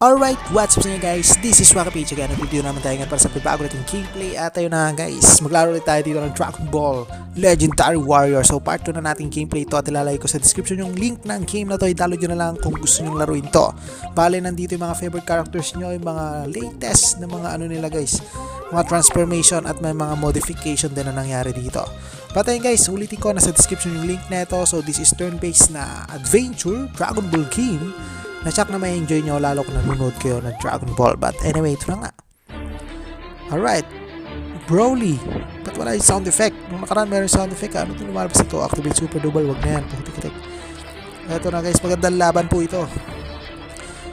Alright, what's up sa inyo guys? This is Wakapage again. Nag-video naman tayo ngayon para sa bago nating gameplay. At ayun na guys, maglaro ulit tayo dito ng Dragon Ball Legendary Warrior. So part 2 na nating gameplay ito at ilalagay ko sa description yung link ng game na to. I-download nyo na lang kung gusto nyo laruin to. Bale, nandito yung mga favorite characters nyo, yung mga latest na mga ano nila guys, mga transformation at may mga modification din na nangyari dito. But ayun guys, ulitin ko, nasa description yung link na ito. So this is turn-based na adventure Dragon Ball game. Na-check na may enjoy nyo lalo kung nanonood kayo ng Dragon Ball. But anyway, ito na nga. Alright. Broly. Ba't wala yung sound effect? Nung nakaraan meron sound effect. Ano ito lumalabas ito? Activate Super Double. Wag na yan. Putik-tik. Ito na guys. Magandang laban po ito.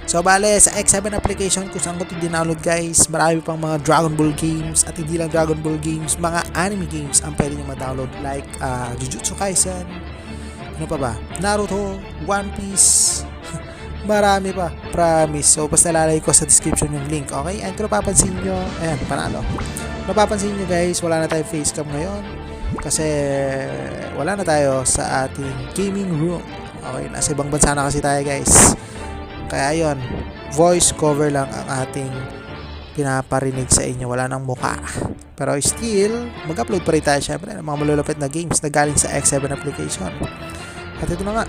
So bale, sa X7 application kung saan ko ito dinownload guys, marami pang mga Dragon Ball games. At hindi lang Dragon Ball games, mga anime games ang pwede nyo ma-download. Like Jujutsu Kaisen. Ano pa ba? Naruto. One Piece. Marami pa, promise. So basta lalagay ko sa description yung link. Okay, and kung napapansin nyo, ayan, panalo. Napapansin nyo guys, wala na tayo facecam ngayon kasi wala na tayo sa ating gaming room. Okay, nasa ibang bansa na kasi tayo guys. Kaya ayun, voice cover lang ang ating pinaparinig sa inyo. Wala nang muka. Pero still, mag-upload pa rin tayo syempre ng mga malulupit na games na galing sa X7 application. At ito na nga,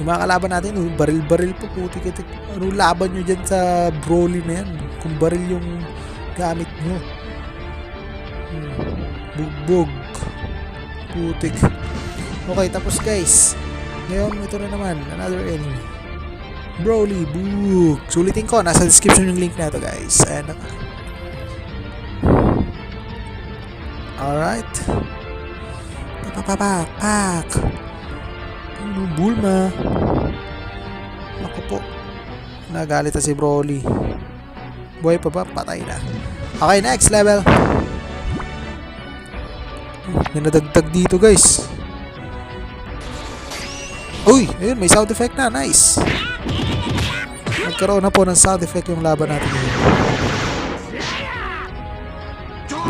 yung mga kalaban natin, baril-baril po, putik-tik. Ano laban nyo dyan sa Broly na yan? Kung baril yung gamit nyo. Bugbog. Putik. Okay, tapos guys. Ngayon, ito na naman. Another enemy. Broly, bug. Sulitin ko, nasa description yung link na ito guys. Ayan na nga. Alright. Pak. Bulma. Ako po. Nagalit na si Broly. Buhay pa ba? Patay na. Okay, next level. May nadagdag dito guys. Uy, ayun, may sound effect na. Nice. Nagkaroon na po ng sound effect yung laban natin ngayon.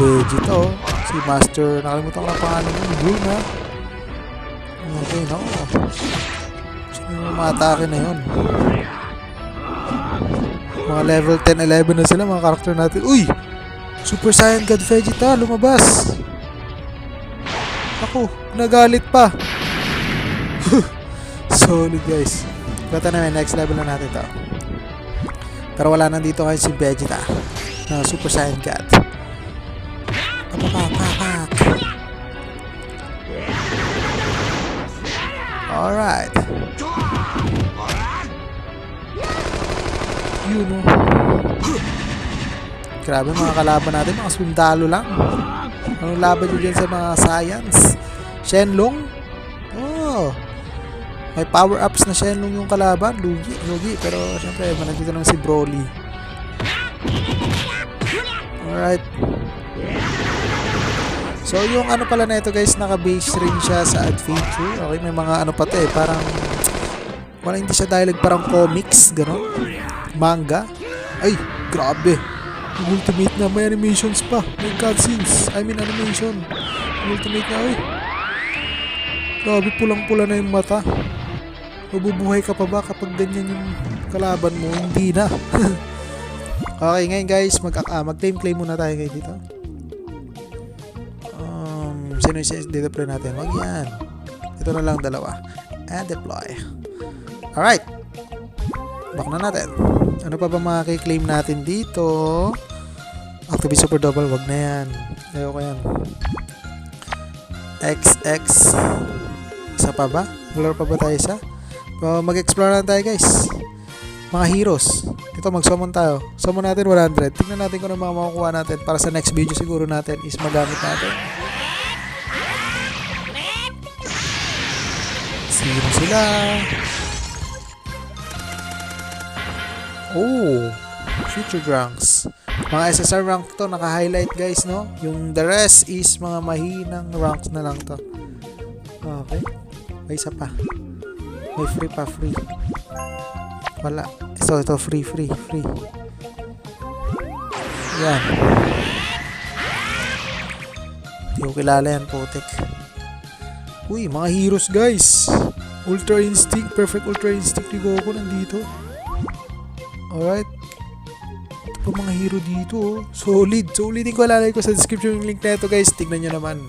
Legit oh. Si Master, nakalimutan ko na pangalan yung Bulma. Okay, no. Sino yung mga atake na yun? Mga level 10, 11 na sila, mga karakter natin. Uy! Super Saiyan God Vegeta, lumabas! Ako, nagalit pa! Solid guys. Kata na next level na natin to. Pero wala nandito ngayon si Vegeta na Super Saiyan God. Papak. Alright. Yun o. Grabe mga kalaban natin. Mga sundalo lang. Anong laban nyo dyan sa mga science? Shenlong? Oh. May power-ups na Shenlong yung kalaban. Lugi. Pero syempre, nandito lang si Broly. Alright. So yung ano pala na ito guys, naka-base rin siya sa adventure. Okay, may mga ano pa to eh, parang wala, hindi siya dialogue, parang comics, gano'n. Manga. Ay, grabe. Ultimate na, may animations pa. May cutscenes. I mean animation. Ultimate na, ay. Grabe, pulang-pula na yung mata. Mabubuhay ka pa ba kapag ganyan yung kalaban mo? Hindi na. Okay, ngayon guys, mag-time play muna tayo kayo dito. Sino yung deploy natin? Wag yan. Ito na lang dalawa. And deploy. Alright. Back na natin. Ano pa ba makiki-claim natin dito? Activate Super Double. Wag na yan. Ayoko yan. XX. Isa pa ba? Malaro pa ba tayo isa? Mag-explore na tayo guys. Mga heroes. Ito, mag-summon tayo. Summon natin 100. Tingnan natin kung ano mga makukuha natin. Para sa next video siguro natin is magamit natin. Sino sila? Oh, future ranks. Mga SSR rank to, naka-highlight guys, no? Yung the rest is mga mahinang ranks na lang to. Okay. May isa pa. May free pa, free. Wala. So, ito, free. Yan. Hindi ko kilala yan, putik. Uy, mga heroes guys. Ultra Instinct, Perfect Ultra Instinct ni Goku nandito. Alright. Ito pa mga hero dito. Oh. Solid. So ulitin ko, lalagay ko sa description yung link na ito guys. Tignan nyo naman.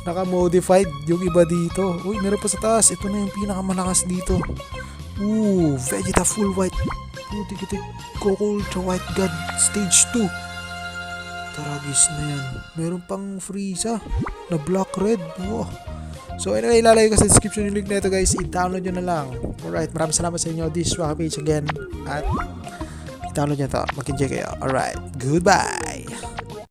Naka-modified yung iba dito. Uy, meron pa sa taas. Ito na yung pinakamalakas dito. Ooh, Vegeta full white. Putik-itik. Coco Ultra White God Stage 2. Taragis na yan. Meron pang Frieza na black red. Wow. So anyway, ilalagay ko sa description yung link na ito guys. I-download nyo na lang. Alright, maraming salamat sa inyo. This is Waka Page again. At i-download nyo ito. Mag-enjoy kayo. Alright, goodbye.